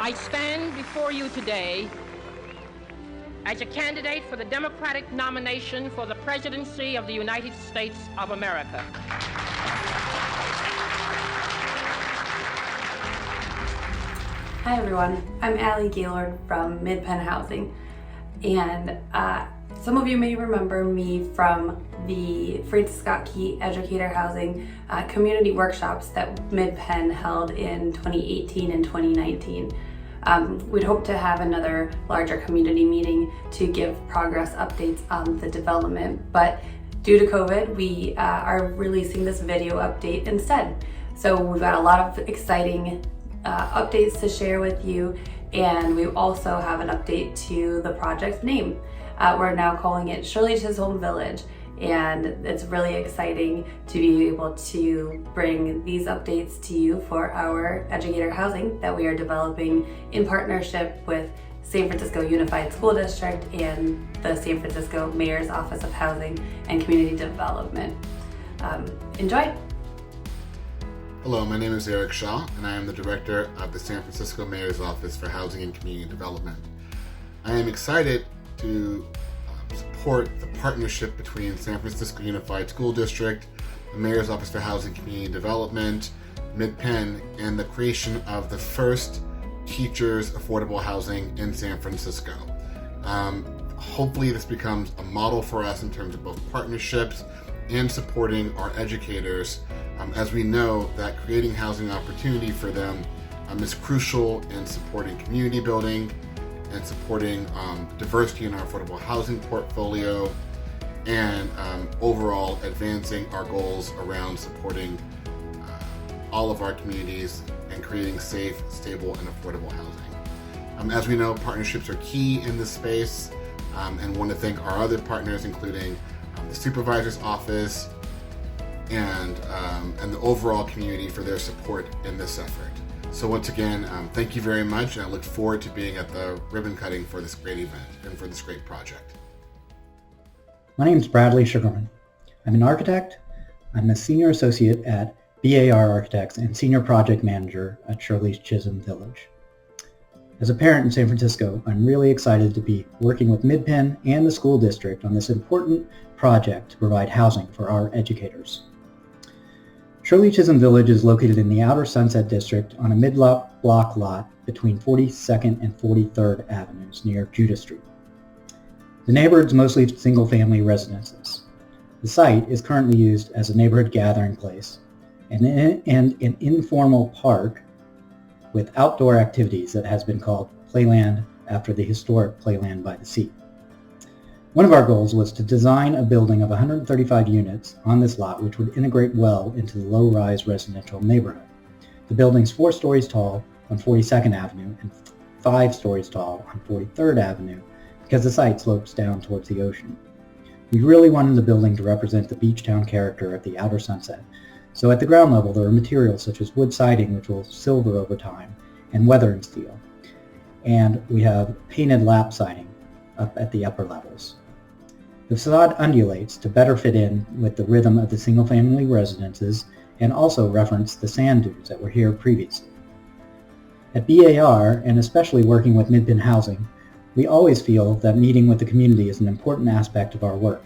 I stand before you today as a candidate for the Democratic nomination for the presidency of the United States of America. Hi everyone, I'm Allie Gaylord from Mid-Penn Housing, and some of you may remember me from the Francis Scott Key Educator Housing community workshops that Mid-Penn held in 2018 and 2019. We'd hope to have another larger community meeting to give progress updates on the development, but due to COVID, we are releasing this video update instead. So we've got a lot of exciting updates to share with you, and we also have an update to the project name. We're now calling it Shirley Chisholm Village, and it's really exciting to be able to bring these updates to you for our Educator housing that we are developing in partnership with San Francisco Unified School District and the San Francisco Mayor's Office of Housing and Community Development. Enjoy! Hello, my name is Eric Shaw, and I am the Director of the San Francisco Mayor's Office for Housing and Community Development. I am excited to support the partnership between San Francisco Unified School District, the Mayor's Office for Housing and Community Development, Mid-Penn, and the creation of the first teachers affordable housing in San Francisco. Hopefully this becomes a model for us in terms of both partnerships and supporting our educators, as we know that creating housing opportunity for them is crucial in supporting community building and supporting diversity in our affordable housing portfolio, and overall advancing our goals around supporting all of our communities and creating safe, stable, and affordable housing. As we know, partnerships are key in this space, and want to thank our other partners, including the Supervisor's Office and the overall community for their support in this effort. So once again, thank you very much, and I look forward to being at the ribbon cutting for this great event and for this great project. My name is Bradley Sugarman. I'm an architect. I'm a senior associate at BAR Architects and senior project manager at Shirley's Chisholm Village. As a parent in San Francisco, I'm really excited to be working with Mid-Penn and the school district on this important project to provide housing for our educators. Shirley Chisholm Village is located in the Outer Sunset District on a mid-block lot between 42nd and 43rd Avenues near Judah Street. The neighborhood is mostly single-family residences. The site is currently used as a neighborhood gathering place and an informal park with outdoor activities that has been called Playland after the historic Playland by the Sea. One of our goals was to design a building of 135 units on this lot which would integrate well into the low-rise residential neighborhood. The building's 4 stories tall on 42nd Avenue and 5 stories tall on 43rd Avenue because the site slopes down towards the ocean. We really wanted the building to represent the beach town character of the Outer Sunset. So at the ground level there are materials such as wood siding which will silver over time and weathering steel. And we have painted lap siding up at the upper levels. The facade undulates to better fit in with the rhythm of the single-family residences and also reference the sand dunes that were here previously. At BAR, and especially working with Mid-Penn Housing, we always feel that meeting with the community is an important aspect of our work.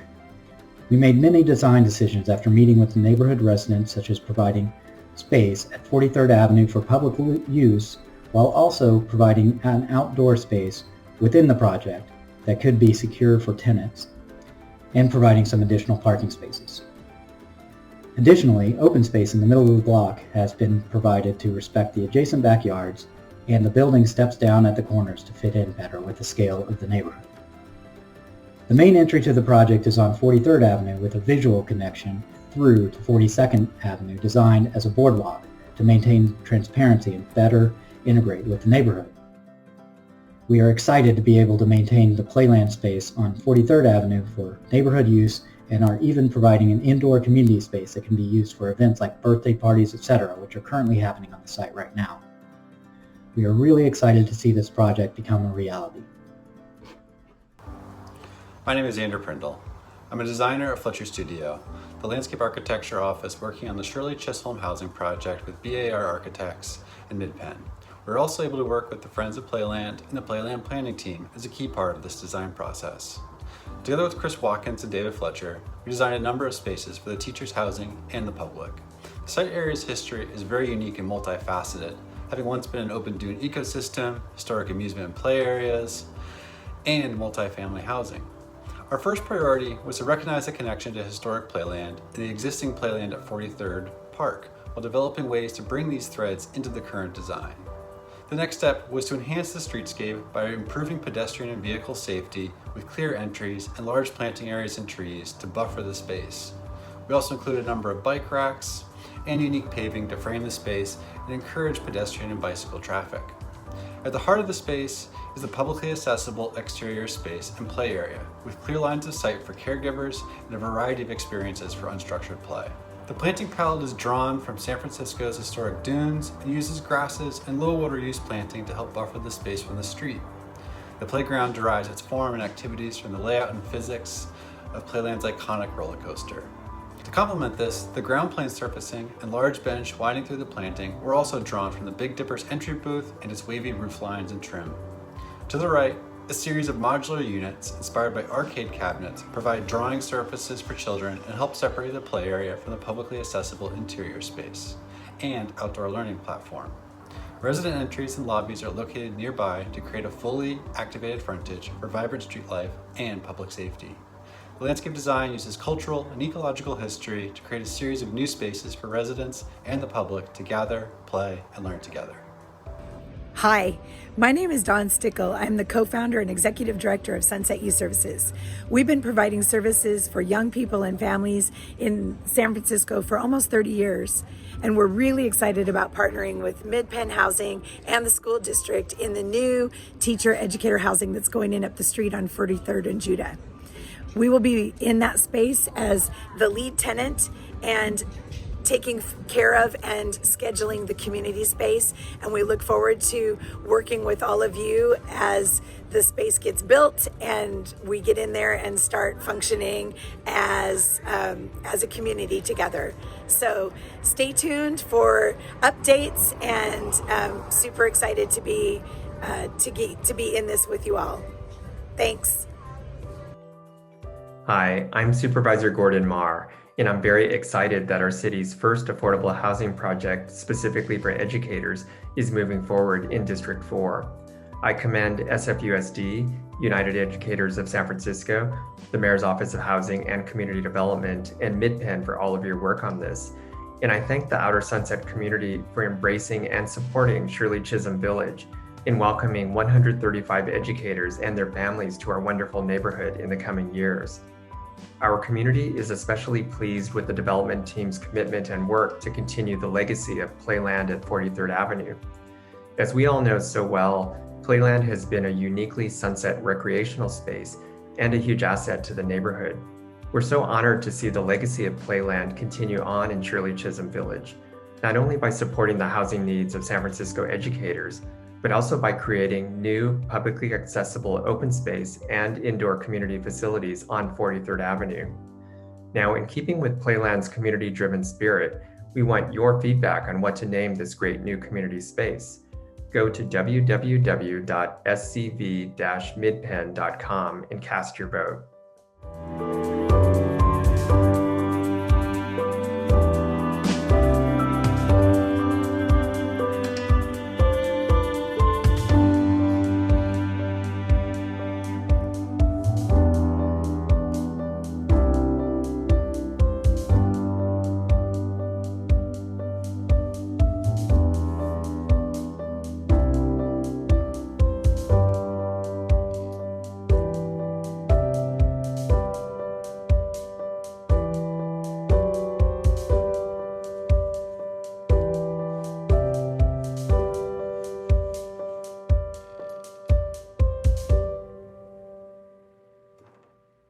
We made many design decisions after meeting with the neighborhood residents, such as providing space at 43rd Avenue for public use, while also providing an outdoor space within the project that could be secure for tenants, and providing some additional parking spaces. Additionally, open space in the middle of the block has been provided to respect the adjacent backyards, and the building steps down at the corners to fit in better with the scale of the neighborhood. The main entry to the project is on 43rd Avenue with a visual connection through to 42nd Avenue designed as a boardwalk to maintain transparency and better integrate with the neighborhood. We are excited to be able to maintain the playland space on 43rd Avenue for neighborhood use and are even providing an indoor community space that can be used for events like birthday parties, etc., which are currently happening on the site right now. We are really excited to see this project become a reality. My name is Andrew Prindle. I'm a designer at Fletcher Studio, the landscape architecture office working on the Shirley Chisholm housing project with BAR Architects in Mid-Penn. We're We were also able to work with the Friends of Playland and the Playland planning team as a key part of this design process. Together with Chris Watkins and David Fletcher, we designed a number of spaces for the teachers' housing and the public. The site area's history is very unique and multifaceted, having once been an open dune ecosystem, historic amusement and play areas, and multifamily housing. Our first priority was to recognize the connection to historic Playland and the existing Playland at 43rd Park, while developing ways to bring these threads into the current design. The next step was to enhance the streetscape by improving pedestrian and vehicle safety with clear entries and large planting areas and trees to buffer the space. We also included a number of bike racks and unique paving to frame the space and encourage pedestrian and bicycle traffic. At the heart of the space is the publicly accessible exterior space and play area, with clear lines of sight for caregivers and a variety of experiences for unstructured play. The planting palette is drawn from San Francisco's historic dunes and uses grasses and low water use planting to help buffer the space from the street. The playground derives its form and activities from the layout and physics of Playland's iconic roller coaster. To complement this, the ground plane surfacing and large bench winding through the planting were also drawn from the Big Dipper's entry booth and its wavy roof lines and trim. To the right, a series of modular units inspired by arcade cabinets provide drawing surfaces for children and help separate the play area from the publicly accessible interior space and outdoor learning platform. Resident entries and lobbies are located nearby to create a fully activated frontage for vibrant street life and public safety. The landscape design uses cultural and ecological history to create a series of new spaces for residents and the public to gather, play, and learn together. Hi, my name is Dawn Stickle. I'm the co-founder and executive director of Sunset Youth Services. We've been providing services for young people and families in San Francisco for almost 30 years. And we're really excited about partnering with Mid-Penn Housing and the school district in the new teacher educator housing that's going in up the street on 43rd and Judah. We will be in that space as the lead tenant and taking care of and scheduling the community space, and we look forward to working with all of you as the space gets built and we get in there and start functioning as a community together. So stay tuned for updates, and super excited to be in this with you all. Thanks. Hi, I'm Supervisor Gordon Marr, and I'm very excited that our city's first affordable housing project specifically for educators is moving forward in District 4. I commend SFUSD, United Educators of San Francisco, the Mayor's Office of Housing and Community Development, and Mid-Penn for all of your work on this. And I thank the Outer Sunset community for embracing and supporting Shirley Chisholm Village in welcoming 135 educators and their families to our wonderful neighborhood in the coming years. Our community is especially pleased with the development team's commitment and work to continue the legacy of Playland at 43rd Avenue. As we all know so well, Playland has been a uniquely sunset recreational space and a huge asset to the neighborhood. We're so honored to see the legacy of Playland continue on in Shirley Chisholm Village, not only by supporting the housing needs of San Francisco educators, but also by creating new publicly accessible open space and indoor community facilities on 43rd Avenue. Now, in keeping with Playland's community-driven spirit, we want your feedback on what to name this great new community space. Go to www.scv-midpenn.com and cast your vote.